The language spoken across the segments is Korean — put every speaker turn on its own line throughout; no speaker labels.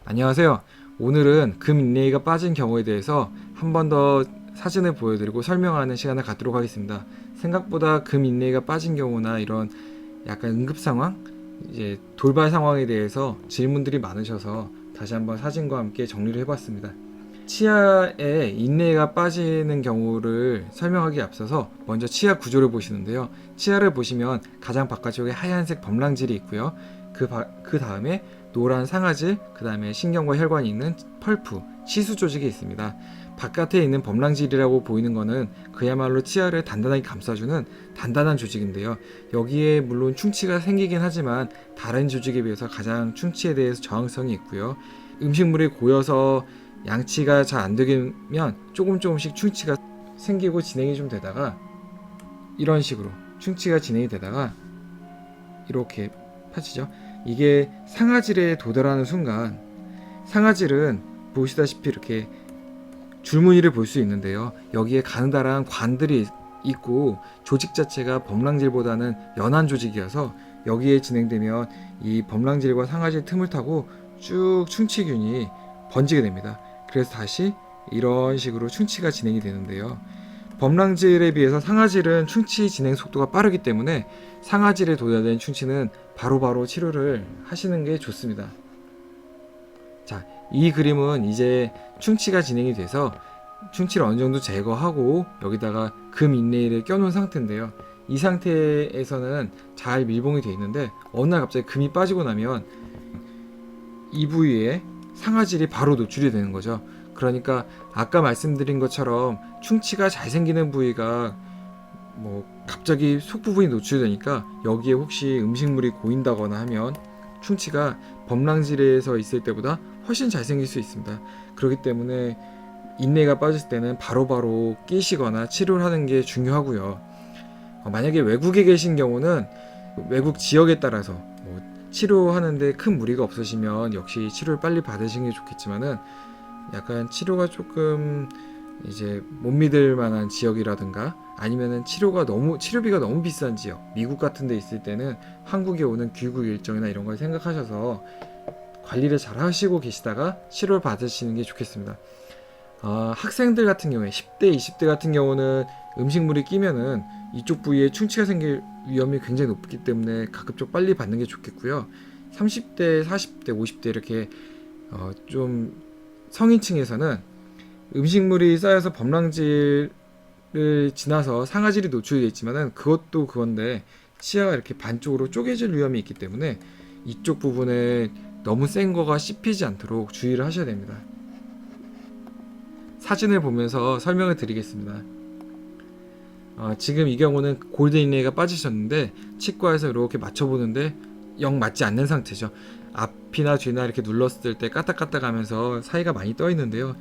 안녕하세요. 오늘은 금 인레이가 빠진 경우에 대해서 한 번 더 사진을 보여드리고 설명하는 시간을 갖도록 하겠습니다. 생각보다 금 인레이가 빠진 경우나 이런 약간 응급 상황, 이제 돌발 상황에 대해서 질문들이 많으셔서 다시 한번 사진과 함께 정리를 해봤습니다. 치아에 인레이가 빠지는 경우를 설명하기에 앞서서 먼저 치아 구조를 보시는데요. 치아를 보시면 가장 바깥쪽에 하얀색 범랑질이 있고요. 그 다음에 노란 상아질, 그 다음에 신경과 혈관이 있는 펄프, 치수 조직이 있습니다. 바깥에 있는 범랑질이라고 보이는 것은 그야말로 치아를 단단하게 감싸주는 단단한 조직인데요. 여기에 물론 충치가 생기긴 하지만 다른 조직에 비해서 가장 충치에 대해서 저항성이 있고요. 음식물이 고여서 양치가 잘 안 되면 조금씩 충치가 생기고 진행이 좀 되다가 이런 식으로 충치가 진행이 되다가 이렇게 펴지죠. 이게 상아질에 도달하는 순간 상아질은 보시다시피 이렇게 줄무늬를 볼 수 있는데요. 여기에 가느다란 관들이 있고 조직 자체가 범랑질보다는 연한 조직이어서 여기에 진행되면 이 범랑질과 상아질 틈을 타고 쭉 충치균이 번지게 됩니다. 그래서 다시 이런 식으로 충치가 진행이 되는데요. 범랑질에 비해서 상아질은 충치 진행 속도가 빠르기 때문에 상아질에 도달된 충치는 바로바로 치료를 하시는 게 좋습니다. 자, 이 그림은 이제 충치가 진행이 돼서 충치를 어느 정도 제거하고 여기다가 금 인레이를 껴놓은 상태인데요. 이 상태에서는 잘 밀봉이 되어 있는데 어느 날 갑자기 금이 빠지고 나면 이 부위에 상아질이 바로 노출이 되는 거죠. 그러니까 아까 말씀드린 것처럼 충치가 잘 생기는 부위가 갑자기 속 부분이 노출되니까 여기에 혹시 음식물이 고인다거나 하면 충치가 범랑질에서 있을 때보다 훨씬 잘 생길 수 있습니다. 그렇기 때문에 인레이가 빠졌을 때는 바로바로 끼시거나 치료를 하는 게 중요하고요. 만약에 외국에 계신 경우는 외국 지역에 따라서 치료하는데 큰 무리가 없으시면 역시 치료를 빨리 받으시는 게 좋겠지만은 약간 치료가 조금 이제 못 믿을 만한 지역이라든가 아니면은 치료비가 너무 비싼 지역, 미국 같은 데 있을 때는 한국에 오는 귀국 일정이나 이런 걸 생각하셔서 관리를 잘 하시고 계시다가 치료를 받으시는 게 좋겠습니다. 학생들 같은 경우에 10대, 20대 같은 경우는 음식물이 끼면은 이쪽 부위에 충치가 생길 위험이 굉장히 높기 때문에 가급적 빨리 받는 게 좋겠고요. 30대, 40대, 50대 이렇게 좀 성인층에서는 음식물이 쌓여서 범랑질을 지나서 상아질이 노출되어 있지만은 그것도 그건데 치아가 이렇게 반쪽으로 쪼개질 위험이 있기 때문에 이쪽 부분에 너무 센 거가 씹히지 않도록 주의를 하셔야 됩니다. 사진을 보면서 설명을 드리겠습니다. 지금 이 경우는 골든 인레이가 빠지셨는데 치과에서 이렇게 맞춰보는데 영 맞지 않는 상태죠. 앞이나 뒤나 이렇게 눌렀을 때 까딱까딱 하면서 사이가 많이 떠 있는데요.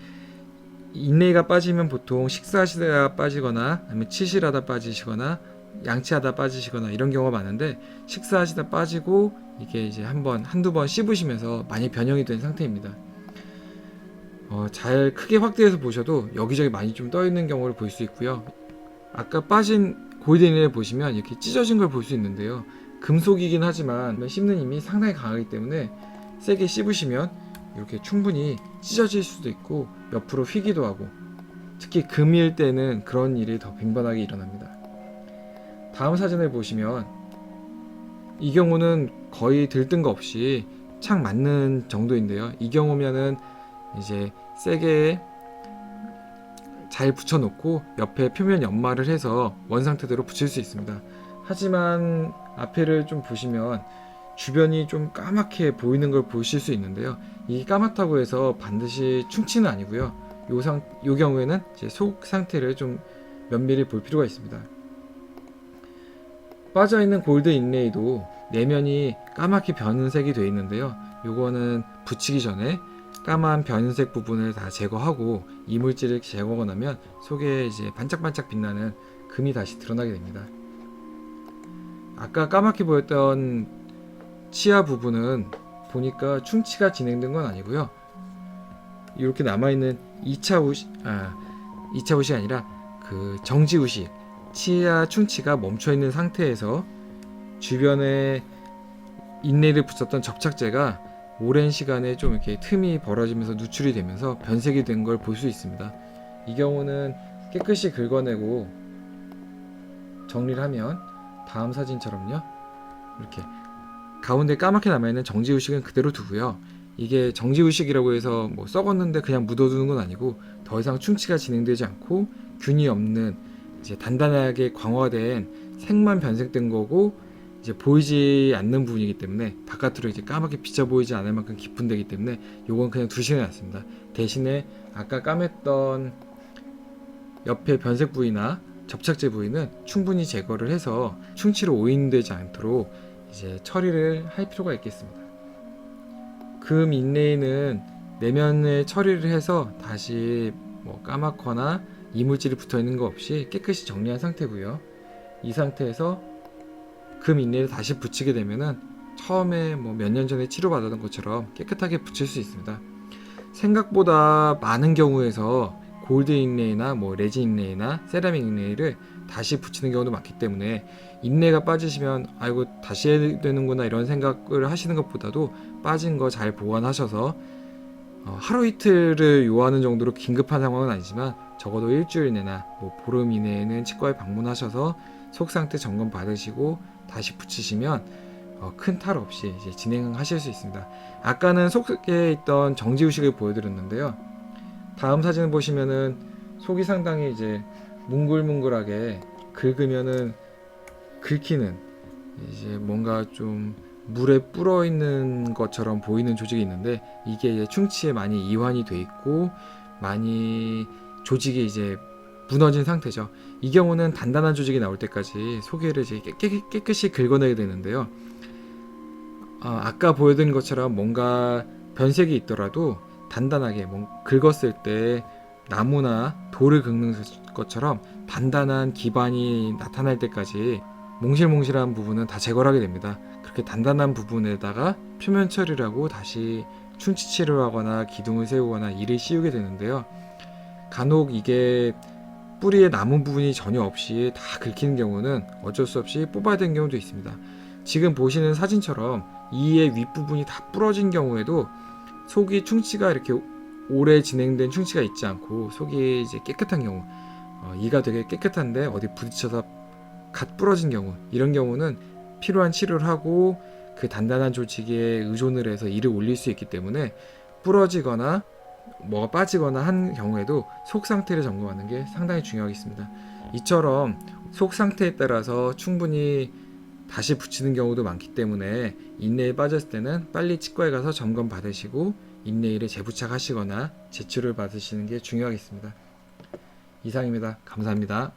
인레이가 빠지면 보통 식사하시다가 빠지거나 아니면 치실하다 빠지시거나 양치하다 빠지시거나 이런 경우가 많은데 식사하시다 빠지고 이게 이제 한두 번 씹으시면서 많이 변형이 된 상태입니다. 잘 크게 확대해서 보셔도 여기저기 많이 좀 떠 있는 경우를 볼 수 있고요. 아까 빠진 골든 인레이를 보시면 이렇게 찢어진 걸 볼 수 있는데요. 금속이긴 하지만 씹는 힘이 상당히 강하기 때문에 세게 씹으시면 이렇게 충분히 찢어질 수도 있고 옆으로 휘기도 하고 특히 금일 때는 그런 일이 더 빈번하게 일어납니다. 다음 사진을 보시면 이 경우는 거의 들뜬 거 없이 착 맞는 정도인데요. 이 경우면은 이제 세게 잘 붙여놓고 옆에 표면 연마를 해서 원상태대로 붙일 수 있습니다. 하지만 앞에를 좀 보시면 주변이 좀 까맣게 보이는 걸 보실 수 있는데요. 이 까맣다고 해서 반드시 충치는 아니고요. 요 경우에는 이제 속 상태를 좀 면밀히 볼 필요가 있습니다. 빠져있는 골드 인레이도 내면이 까맣게 변색이 되어 있는데요. 요거는 붙이기 전에 까만 변색 부분을 다 제거하고 이물질을 제거하고 나면 속에 이제 반짝반짝 빛나는 금이 다시 드러나게 됩니다. 아까 까맣게 보였던 치아 부분은 보니까 충치가 진행된 건 아니고요. 이렇게 남아있는 2차 우식이 아니라 그 정지 우식, 치아 충치가 멈춰있는 상태에서 주변에 인레이를 붙였던 접착제가 오랜 시간에 좀 이렇게 틈이 벌어지면서 누출이 되면서 변색이 된 걸 볼 수 있습니다. 이 경우는 깨끗이 긁어내고 정리를 하면 다음 사진처럼요, 이렇게 가운데 까맣게 남아있는 정지우식은 그대로 두고요. 이게 정지우식이라고 해서 뭐 썩었는데 그냥 묻어두는 건 아니고 더 이상 충치가 진행되지 않고 균이 없는 이제 단단하게 광화된 색만 변색된 거고, 이제 보이지 않는 부분이기 때문에 바깥으로 이제 까맣게 비쳐 보이지 않을 만큼 깊은 데기 때문에 요건 그냥 두시는 게 낫습니다. 대신에 아까 까맸던 옆에 변색 부위나 접착제 부위는 충분히 제거를 해서 충치로 오인되지 않도록 이제 처리를 할 필요가 있겠습니다. 금 인레이는 내면에 처리를 해서 다시 뭐 까맣거나 이물질이 붙어 있는 거 없이 깨끗이 정리한 상태고요. 이 상태에서 금 인레이를 다시 붙이게 되면은 처음에 뭐 몇 년 전에 치료받았던 것처럼 깨끗하게 붙일 수 있습니다. 생각보다 많은 경우에서 골드 인레이나 뭐 레진 인레이나 세라믹 인레이를 다시 붙이는 경우도 많기 때문에 인레이가 빠지시면 아이고 다시 해야 되는구나 이런 생각을 하시는 것보다도 빠진 거 잘 보관하셔서 하루 이틀을 요하는 정도로 긴급한 상황은 아니지만 적어도 일주일 내나 뭐 보름 이내에는 치과에 방문하셔서 속 상태 점검 받으시고 다시 붙이시면 큰 탈 없이 이제 진행하실 수 있습니다. 아까는 속에 있던 정지우식을 보여드렸는데요. 다음 사진을 보시면은 속이 상당히 이제 뭉글뭉글하게 긁으면은 긁히는, 이제 뭔가 좀 물에 불어 있는 것처럼 보이는 조직이 있는데 이게 이제 충치에 많이 이완이 돼 있고 많이 조직이 이제 무너진 상태죠. 이 경우는 단단한 조직이 나올 때까지 속에를 이제 깨끗이 긁어내야 되는데요. 아까 보여드린 것처럼 뭔가 변색이 있더라도 단단하게 긁었을 때 나무나 돌을 긁는 것처럼 단단한 기반이 나타날 때까지 몽실몽실한 부분은 다 제거를 하게 됩니다. 그렇게 단단한 부분에다가 표면 처리를 하고 다시 충치 치료를 하거나 기둥을 세우거나 이를 씌우게 되는데요. 간혹 이게 뿌리에 남은 부분이 전혀 없이 다 긁히는 경우는 어쩔 수 없이 뽑아야 되는 경우도 있습니다. 지금 보시는 사진처럼 이의 윗부분이 다 부러진 경우에도 속이 충치가 이렇게 오래 진행된 충치가 있지 않고 속이 이제 깨끗한 경우, 이가 되게 깨끗한데 어디 부딪혀서 갓 부러진 경우, 이런 경우는 필요한 치료를 하고 그 단단한 조직에 의존을 해서 이를 올릴 수 있기 때문에 부러지거나 뭐가 빠지거나 한 경우에도 속 상태를 점검하는 게 상당히 중요하겠습니다. 이처럼 속 상태에 따라서 충분히 다시 붙이는 경우도 많기 때문에 인레이 빠졌을 때는 빨리 치과에 가서 점검 받으시고 인레이를 재부착하시거나 제출을 받으시는 게 중요하겠습니다. 이상입니다. 감사합니다.